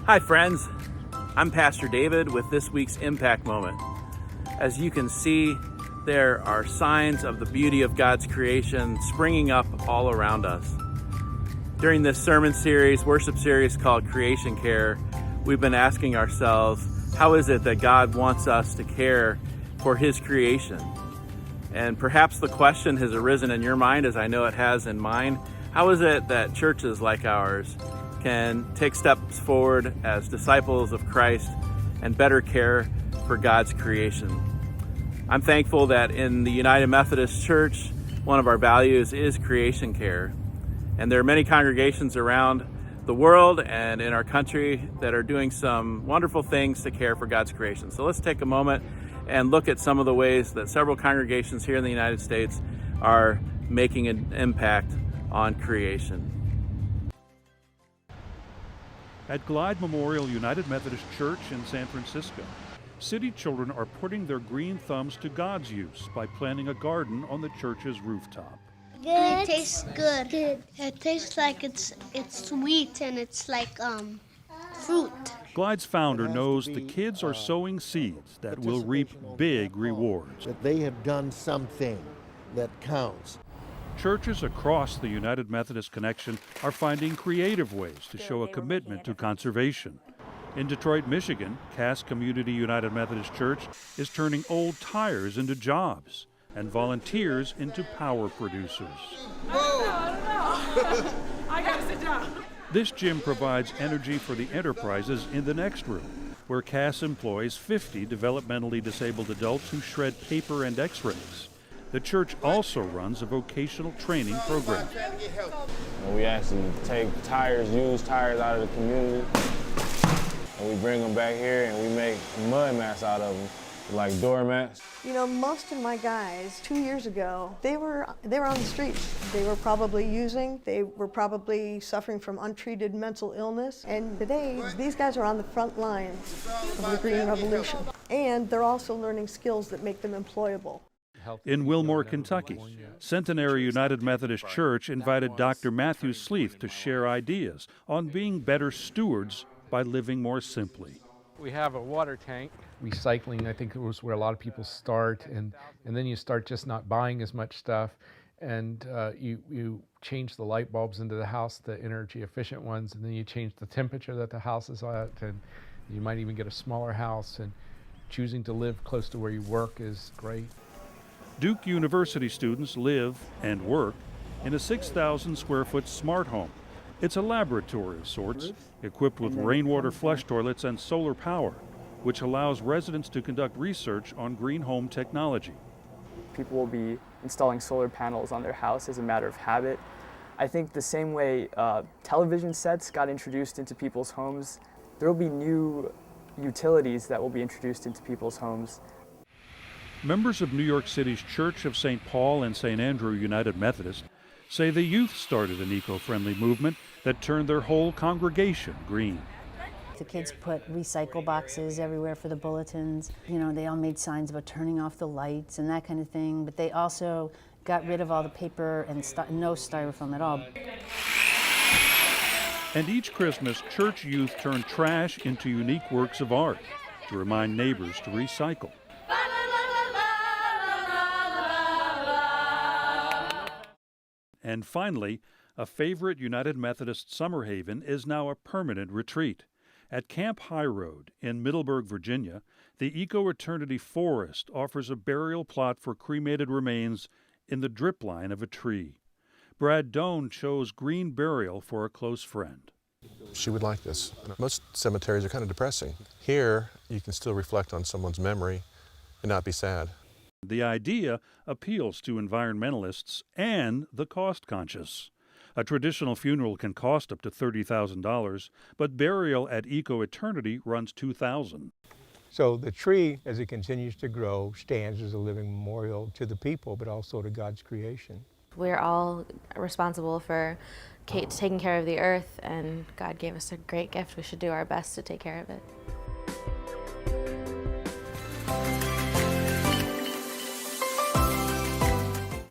Hi friends, I'm Pastor David with this week's Impact Moment. As you can see, there are signs of the beauty of God's creation springing up all around us. During this sermon series, worship series called Creation Care, we've been asking ourselves, how is it that God wants us to care for His creation? And perhaps the question has arisen in your mind, as I know it has in mine. How is it that churches like ours can take steps forward as disciples of Christ and better care for God's creation? I'm thankful that in the United Methodist Church, one of our values is creation care. And there are many congregations around the world and in our country that are doing some wonderful things to care for God's creation. So let's take a moment and look at some of the ways that several congregations here in the United States are making an impact on creation. At Glide Memorial United Methodist Church in San Francisco, city children are putting their green thumbs to God's use by planting a garden on the church's rooftop. Good. It tastes good. Good. It tastes like it's sweet and it's like fruit. Glide's founder knows the kids are sowing seeds that will reap big rewards. That they have done something that counts. Churches across the United Methodist Connection are finding creative ways to show a commitment to conservation. In Detroit, Michigan, Cass Community United Methodist Church is turning old tires into jobs and volunteers into power producers. I gotta sit down. This gym provides energy for the enterprises in the next room, where Cass employs 50 developmentally disabled adults who shred paper and x-rays. The church also runs a vocational training program. We actually take used tires out of the community, and we bring them back here and we make mud mats out of them, like doormats. You know, most of my guys 2 years ago, they were on the streets. They were probably suffering from untreated mental illness. And today, these guys are on the front lines of the Green Revolution. And they're also learning skills that make them employable. In Wilmore, Kentucky, Centenary United Methodist Church invited Dr. Matthew Sleeth to share ideas on being better stewards by living more simply. We have a water tank. Recycling, I think, was where a lot of people start, and then you start just not buying as much stuff, and you change the light bulbs into the house, the energy efficient ones, and then you change the temperature that the house is at, and you might even get a smaller house, and choosing to live close to where you work is great. Duke University students live and work in a 6,000 square foot smart home. It's a laboratory of sorts, equipped with rainwater flush toilets and solar power, which allows residents to conduct research on green home technology. People will be installing solar panels on their house as a matter of habit. I think the same way television sets got introduced into people's homes, there will be new utilities that will be introduced into people's homes. Members of New York City's Church of St. Paul and St. Andrew United Methodist say the youth started an eco-friendly movement that turned their whole congregation green. The kids put recycle boxes everywhere for the bulletins. You know, they all made signs about turning off the lights and that kind of thing, but they also got rid of all the paper and no styrofoam at all. And each Christmas, church youth turn trash into unique works of art to remind neighbors to recycle. And finally, a favorite United Methodist summer haven is now a permanent retreat. At Camp High Road in Middleburg, Virginia, the Eco-Eternity Forest offers a burial plot for cremated remains in the drip line of a tree. Brad Doan chose green burial for a close friend. She would like this. Most cemeteries are kind of depressing. Here, you can still reflect on someone's memory and not be sad. The idea appeals to environmentalists and the cost-conscious. A traditional funeral can cost up to $30,000, but burial at Eco-Eternity runs $2,000. So the tree, as it continues to grow, stands as a living memorial to the people, but also to God's creation. We're all responsible for taking care of the earth, and God gave us a great gift. We should do our best to take care of it.